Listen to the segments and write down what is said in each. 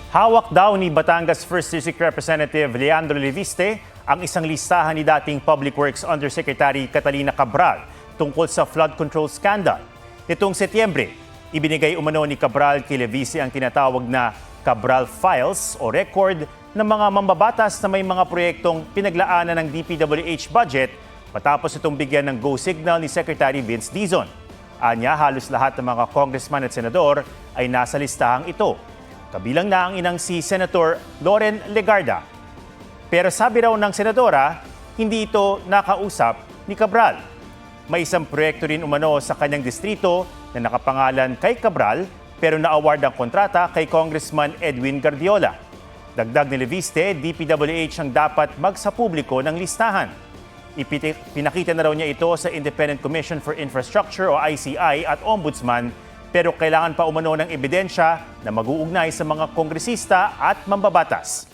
Hawak daw ni Batangas 1st District Representative Leandro Leviste ang isang listahan ni dating Public Works Undersecretary Catalina Cabral tungkol sa flood control scandal. Nitong Setyembre, ibinigay umano ni Cabral kay Leviste ang tinatawag na Cabral Files o record ng mga mambabatas na may mga proyektong pinaglaanan ng DPWH budget matapos itong bigyan ng go signal ni Secretary Vince Dizon. Anya, halos lahat ng mga congressman at senador ay nasa listahang ito. Kabilang na ang inang si Senator Loren Legarda. Pero sabi raw ng senadora, hindi ito nakausap ni Cabral. May isang proyekto rin umano sa kanyang distrito na nakapangalan kay Cabral pero na-award ang kontrata kay Congressman Edwin Guardiola. Dagdag ni Leviste, DPWH ang dapat magsapubliko ng listahan. Pinakita na raw niya ito sa Independent Commission for Infrastructure o ICI at Ombudsman pero kailangan pa umano ng ebidensya na mag-uugnay sa mga kongresista at mambabatas.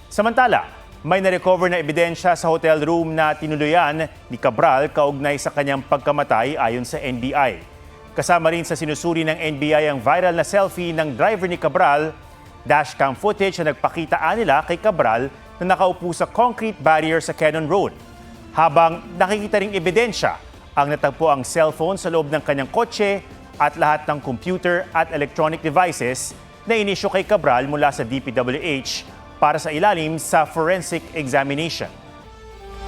Samantala, may na-recover na ebidensya sa hotel room na tinuluyan ni Cabral kaugnay sa kanyang pagkamatay ayon sa NBI. Kasama rin sa sinusuri ng NBI ang viral na selfie ng driver ni Cabral, dashcam footage na nagpakita nila kay Cabral na nakaupo sa concrete barrier sa Cannon Road. Habang nakikita ring ebidensya, ang natagpo ang cellphone sa loob ng kanyang kotse at lahat ng computer at electronic devices na inisyu kay Cabral mula sa DPWH para sa ilalim sa forensic examination.